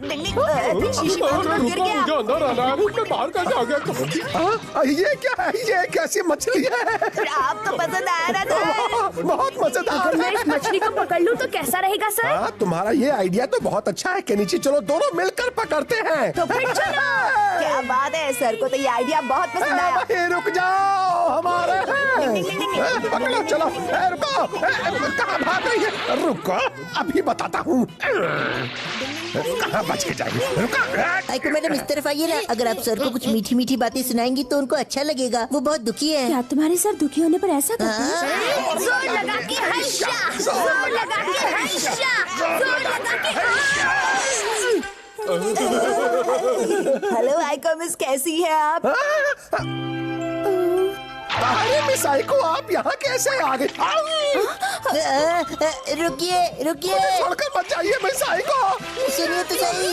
डिंग डिंग शीशी में तुरंत गिर गया। मुझे अंदर आना है, मैं बाहर कैसे आ गया? कबड्डी ये क्या है? ये कैसी मछली है? आप तो पसंद आया ना सर। बहुत मजेदार अगर मैं इस मछली को पकड़ लूं तो कैसा रहेगा सर? हाँ, तुम्हारा ये आइडिया तो बहुत अच्छा है केनिची। चलो दोनों मिलकर पकड़ते हैं। तो फिर चलो। क्या बात है, सर को तो ये आइडिया बहुत पसंद आया। वहीं रुक जाओ, हमारे हैं। पकड़ो, चलो। रुको, कहाँ भाग रही है? रुको, अभी बताता हूँ। कहाँ बचे जाएंगे? रुको। आइको मैडम, इस तरफ आइए ना। अगर आप सर को कुछ मीठी मीठी बातें सुनाएंगी तो उनको अच्छा लगेगा। वो बहुत दुखी है। क्या तुम्हारे सर दुखी होने पर ऐसा करते हैं? जोर लगा के हंसा, जोर लगा के हंसा, जोर लगा के। हेलो आइको मिस, कैसी है आप? अरे मिस आइको, आप यहाँ कैसे आ गए? रुकिए रुकिए, मुझे छोड़कर मत जाइए मिस आइको। सुनिए तो सही।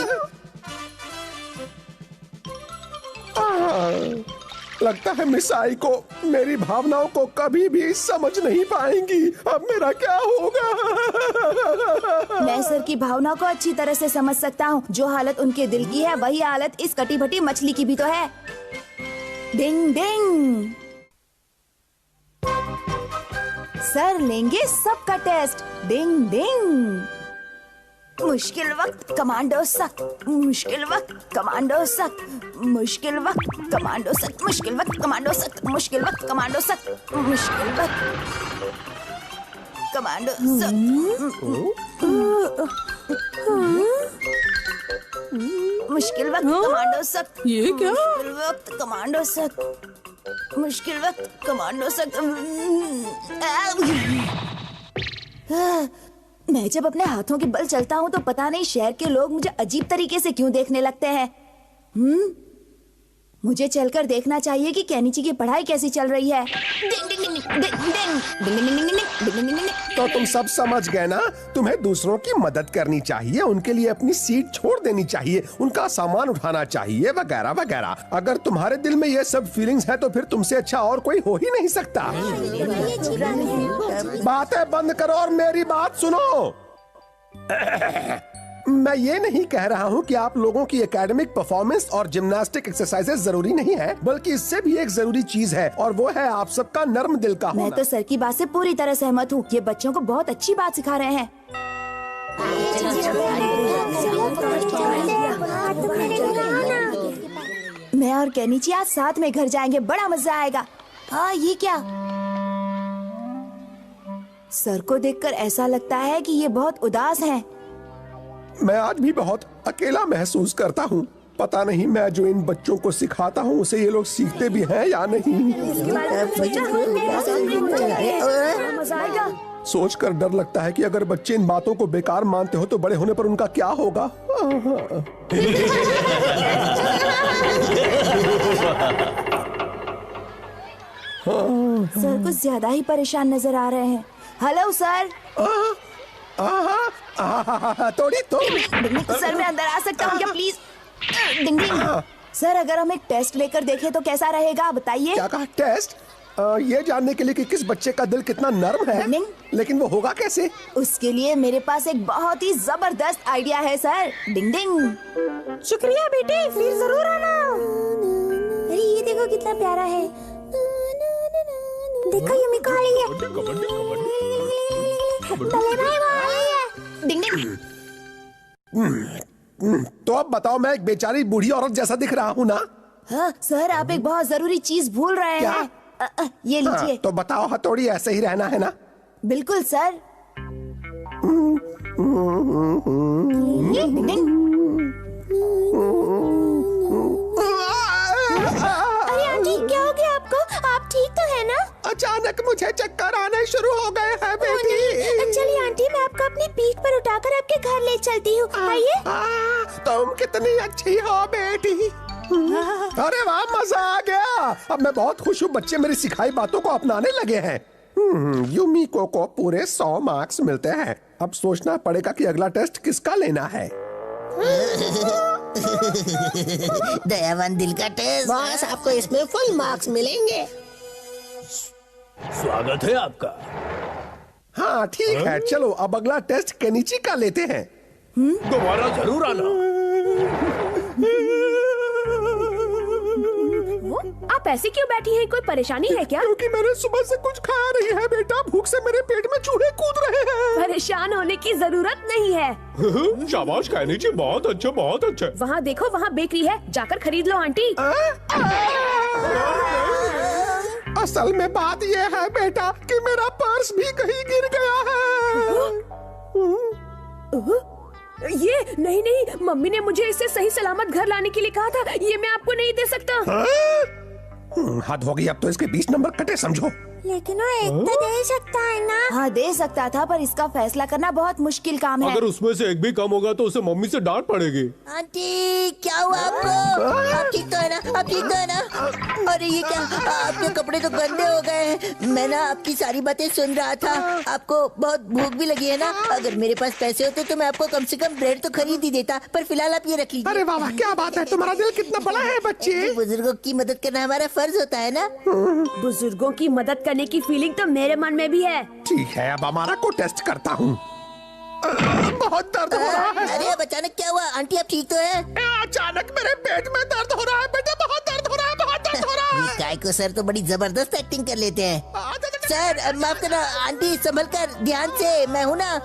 लगता है मिस आइको मेरी भावनाओं को कभी भी समझ नहीं पाएंगी। अब मेरा क्या होगा? मैं सर की भावना को अच्छी तरह से समझ सकता हूँ। जो हालत उनके दिल की है वही हालत इस कटी भटी मछली की भी तो है। डिंग डिंग। सर लेंगे सबका टेस्ट। डिंग डिंग। मुश्किल वक्त कमांडो सख्त, मुश्किल वक्त कमांडो सख्त, मुश्किल वक्त कमांडो सख्त, मुश्किल वक्त कमांडो सख्त, मुश्किल वक्त कमांडो सख्त, मुश्किल वक्त कमांडो सख्त, मुश्किल वक्त कमांडो सख्त। ये क्या? मुश्किल वक्त कमांडो सख्त, मुश्किल वक्त कमांडो सख्त। मैं जब अपने हाथों के बल चलता हूँ तो पता नहीं शहर के लोग मुझे अजीब तरीके से क्यों देखने लगते हैं। मुझे चलकर देखना चाहिए कि केनिची की पढ़ाई कैसी चल रही है। डिंग डिंग डिंग डिंग डिंग डिंग डिंग डिंग डिंग डिंग डिंग डिंग डिंग। तो तुम सब समझ गए ना? तुम्हें दूसरों की मदद करनी चाहिए, उनके लिए अपनी सीट छोड़ देनी चाहिए, उनका सामान उठाना चाहिए, वगैरह वगैरह। अगर तुम्हारे दिल में ये सब फीलिंग्स है तो फिर तुमसे अच्छा और कोई हो ही नहीं सकता। बातें बंद करो और मेरी बात सुनो। मैं ये नहीं कह रहा हूँ कि आप लोगों की एकेडमिक परफॉर्मेंस और जिम्नास्टिक एक्सरसाइजेस जरूरी नहीं है, बल्कि इससे भी एक जरूरी चीज है और वो है आप सबका नर्म दिल का होना। मैं तो सर की बात से पूरी तरह सहमत हूँ। ये बच्चों को बहुत अच्छी बात सिखा रहे हैं। मैं और केनिची आज साथ में घर जाएंगे, बड़ा मजा आएगा। हाँ, ये क्या? सर को देखकर ऐसा लगता है कि ये बहुत उदास हैं। मैं आज भी बहुत अकेला महसूस करता हूँ। पता नहीं मैं जो इन बच्चों को सिखाता हूँ उसे ये लोग सीखते भी हैं या नहीं। मजा आएगा। सोचकर डर लगता है कि अगर बच्चे इन बातों को बेकार मानते हो तो बड़े होने पर उनका क्या होगा। सर कुछ ज्यादा ही परेशान नजर आ रहे हैं। Hello sir. तोड़ी तो सर मैं अंदर आ सकता हूँ क्या प्लीज? Ding ding. सर अगर हम एक टेस्ट लेकर देखें तो कैसा रहेगा, बताइए। क्या कहा? टेस्ट? ये जानने के लिए कि किस बच्चे का दिल कितना नर्म है। नहीं। लेकिन वो होगा कैसे? उसके लिए मेरे पास एक बहुत ही जबरदस्त आइडिया है सर। डिंग डिंग। शुक्रिया बेटे, फिर जरूर आना। अरे ये देखो कितना प्यारा है। देखो यम्मी को आ रही है। कबड्डी डिंग डिंग। तो अब बताओ, मैं एक बेचारी बूढ़ी औरत जैसा दिख रहा हूँ ना? हाँ सर, आप एक बहुत जरूरी चीज भूल रहे क्या? हैं। ये लीजिए। तो बताओ, हथौड़ी ऐसे ही रहना है ना? बिल्कुल सर। डिंग डिंग। अरे आंटी, क्या हो गया आपको? आप ठीक तो है ना? अचानक मुझे चक्कर आने शुरू हो गए हैं बेटी। चलिए आंटी, मैं आपको अपनी पीठ पर उठाकर आपके घर ले चलती हूँ। आइए। तुम कितनी अच्छी हो बेटी। अरे वाह, मजा आ गया। अब मैं बहुत खुश हूँ, बच्चे मेरी सिखाई बातों को अपनाने लगे हैं। यूमिको को पूरे 100 मार्क्स मिलते हैं। अब सोचना पड़ेगा कि अगला टेस्ट किसका लेना है। दयावान दिल का टेस्ट। बॉस, आपको इसमें फुल मार्क्स मिलेंगे। स्वागत है आपका। हाँ ठीक है, चलो अब अगला टेस्ट केनिची का लेते हैं। दोबारा जरूर आना। आप ऐसी क्यों बैठी हैं? कोई परेशानी है क्या? क्योंकि मैंने सुबह से कुछ खाया नहीं है बेटा, भूख से मेरे पेट में चूहे कूद रहे हैं। परेशान होने की जरूरत नहीं है। शाबाश कहनी जी, बहुत अच्छा बहुत अच्छा। वहाँ देखो, वहाँ बेकरी है, जाकर खरीद लो आंटी। असल में बात ये है बेटा कि मेरा पर्स भी कहीं गिर गया है। ये नहीं नहीं, मम्मी ने मुझे इसे सही सलामत घर लाने के लिए कहा था। ये मैं आपको नहीं दे सकता। हद हो गई, अब तो इसके 20 नंबर कटे समझो। लेकिन वो एक तो दे सकता है ना? हाँ दे सकता था, पर इसका फैसला करना बहुत मुश्किल काम है। अगर उसमें से एक भी कम होगा तो उसे मम्मी से डांट पड़ेगी। आंटी क्या हुआ आपको? आप ठीक तो है ना? आप ठीक तो है ना? अरे ये क्या, आपके कपड़े तो गंदे हो गए हैं। मैं ना आपकी सारी बातें सुन रहा था। आपको बहुत भूख भी लगी है ना? अगर मेरे पास पैसे होते तो मैं आपको कम से कम ब्रेड तो खरीद ही देता, पर फिलहाल आप ये रख लीजिए। अरे वाह, क्या बात है, तुम्हारा दिल कितना बड़ा है बच्चे। बुजुर्गों की मदद करना हमारा फर्ज होता है ना। बुजुर्गों की मदद करने की फीलिंग तो मेरे मन में भी है। ठीक है, अब हमारा को टेस्ट करता हूँ। बहुत दर्द हो रहा है। अरे अब अचानक क्या हुआ? आंटी आप ठीक तो है? अचानक मेरे पेट में दर्द हो रहा है बेटा, बहुत दर्द हो रहा है, बहुत दर्द हो रहा है। काय को सर तो बड़ी जबरदस्त एक्टिंग कर लेते हैं। सर माफ करना, आंटी संभल कर, ध्यान से, मैं हूँ ना।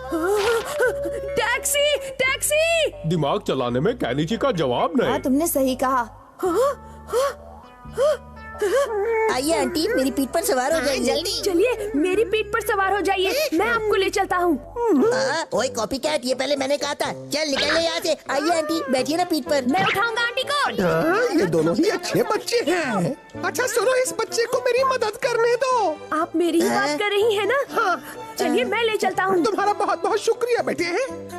Taxi taxi. दिमाग चलाने में कहनी का जवाब नहीं। हाँ तुमने सही कहा। आइए आंटी, मेरी पीठ पर सवार हो जाइए। जल्दी। चलिए मेरी पीठ पर सवार हो जाइए, मैं आपको ले चलता हूँ। ओए कॉपी कैट, ये पहले मैंने कहा था। चल निकल यहाँ से। आइए आंटी, बैठिए ना पीठ पर। मैं उठाऊंगा आंटी को। ये दोनों ही अच्छे बच्चे हैं। अच्छा सुनो, इस बच्चे को मेरी मदद करने दो। आप मेरी ही बात कर रही हैं ना? हाँ। चलिए मैं ले चलता हूँ। तुम्हारा बहुत बहुत शुक्रिया बेटे।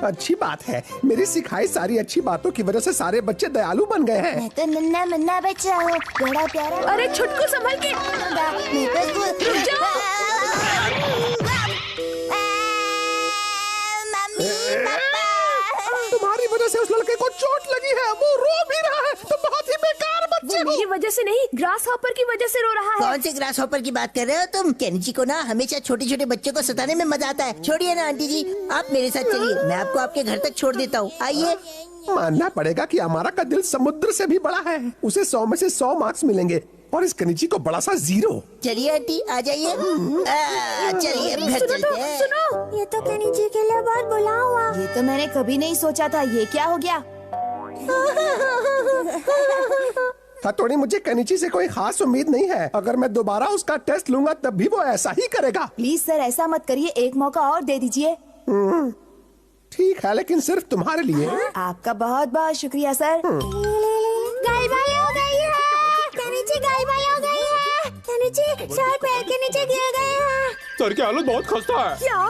अच्छी बात है, मेरी सिखाई सारी अच्छी बातों की वजह से सारे बच्चे दयालु बन गए हैं। मैं तो नन्ना मुन्ना बच्चा हूँ, बड़ा प्यारा। अरे छुटकू संभल के। रुक जाओ। तुम्हारी वजह से उस लड़के को चोट लगी है, वो रो भी रहा है। तुम बहुत ही बेकार बच्चे वो हो। मेरी वजह से नहीं, ग्रास हॉपर की वजह से रो रहा है। कौन से ग्रास हॉपर की बात कर रहे हो तुम? केनिची को ना हमेशा छोटे छोटे बच्चों को सताने में मजा आता है। छोड़िए ना आंटी जी, आप मेरे साथ चलिए, मैं आपको आपके घर तक छोड़ देता हूँ। आइए। मानना पड़ेगा कि हमारा का दिल समुद्र से भी बड़ा है। उसे 100 में से 100 मार्क्स मिलेंगे और इस कनिची को बड़ा सा 0। चलिए आंटी, आ जाइए। चलिए अब घर चलते हैं। सुनो, ये तो कनिची के लिए बहुत बुला हुआ। ये तो मैंने कभी नहीं सोचा था। ये क्या हो गया? हथौड़ी, मुझे कनिची से कोई खास उम्मीद नहीं है। अगर मैं दोबारा उसका टेस्ट लूंगा तब भी वो ऐसा ही करेगा। प्लीज सर ऐसा मत करिए, एक मौका और दे दीजिए। ठीक है, लेकिन सिर्फ तुम्हारे लिए। आपका बहुत बहुत शुक्रिया सर। गाय भाई हो गई है। कनिची गाय भाई हो गई है। कनिची सर पैर के नीचे गिर गए हैं। सर की हालत बहुत खस्ता है। क्या?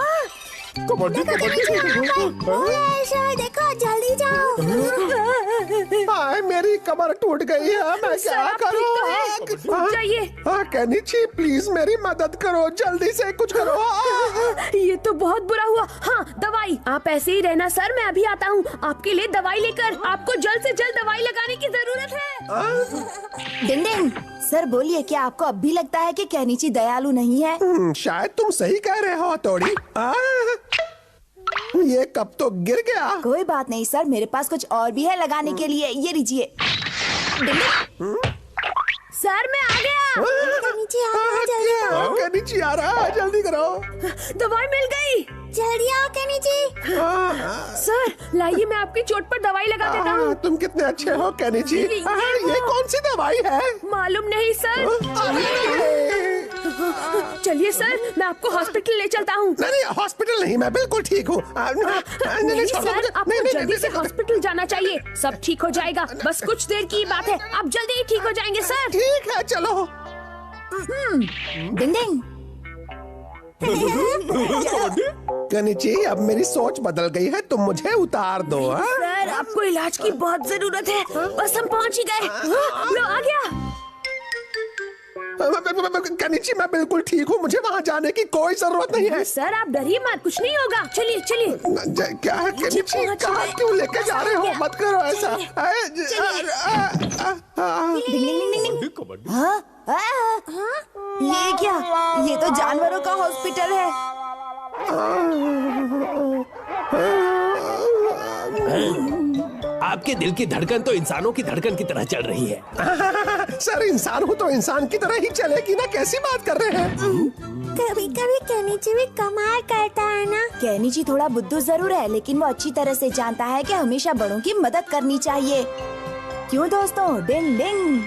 कबड्डी सर देखो, जल्दी जाओ। हाय, मेरी कमर टूट गई है, मैं सर, क्या आप ठीक तो हैं? करूं? रुक जाइए। हाँ कनिची, प्लीज मेरी मदद करो, जल्दी से कुछ करो। ये तो बहुत बुरा हुआ। हाँ दवाई, आप ऐसे ही रहना सर, मैं अभी आता हूँ आपके लिए दवाई लेकर। आपको जल्द से जल्द दवाई लगाने की जरूरत है। डिंग डिंग, सर बोलिए, क्या आपको अब भी लगता है कि केनिची दयालु नहीं है? शायद तुम सही कह रहे हो हथौड़ी। ये कब तो गिर गया। कोई बात नहीं सर, मेरे पास कुछ और भी है लगाने के लिए। ये लीजिए। सर मैं आ गया। कनिची आ रहा है, कनिची आ रहा है, जल्दी करो। दवाई मिल गई। जल्दी आओ कनिची। सर लाइए, मैं आपकी चोट पर दवाई लगा देता हूँ। तुम कितने अच्छे हो कनिची। ये कौन सी दवाई है? मालूम नहीं सर। चलिए सर, मैं आपको हॉस्पिटल ले चलता हूँ। नहीं, हॉस्पिटल नहीं, मैं बिल्कुल ठीक हूँ। नहीं सर, आपको जल्दी से हॉस्पिटल जाना चाहिए। सब ठीक हो जाएगा, बस कुछ देर की बात है। आप जल्दी ही ठीक हो जाएंगे सर। ठीक है, चलो। डिंग डिंग। कनिची, अब मेरी सोच बदल गई है, तुम मुझे उतार दो। सर आपको इलाज की बहुत जरूरत है। बस हम पहुँच ही गए। लो आ गया। कनिची, मैं बिल्कुल ठीक हूँ, मुझे वहाँ जाने की कोई जरूरत नहीं है। सर आप डरिए मत, कुछ नहीं होगा। चलिए चलिए। क्या है कनिची, कहाँ क्यों लेके जा रहे हो? मत करो ऐसा। कबड्डी। हाँ? ये क्या? ये तो जानवरों का हॉस्पिटल है। आपके दिल की धड़कन तो इंसानों की धड़कन की तरह चल रही है। सर इंसान हूँ तो इंसान की तरह ही चलेगी ना, कैसी बात कर रहे हैं? कभी कभी केनिची भी कमाल करता है ना। केनिची थोड़ा बुद्धू जरूर है, लेकिन वो अच्छी तरह से जानता है कि हमेशा बड़ों की मदद करनी चाहिए। क्यों दोस्तों? डिंग डिंग।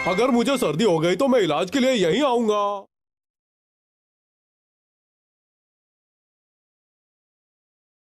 अगर मुझे सर्दी हो गई तो मैं इलाज के लिए यहीं आऊंगा।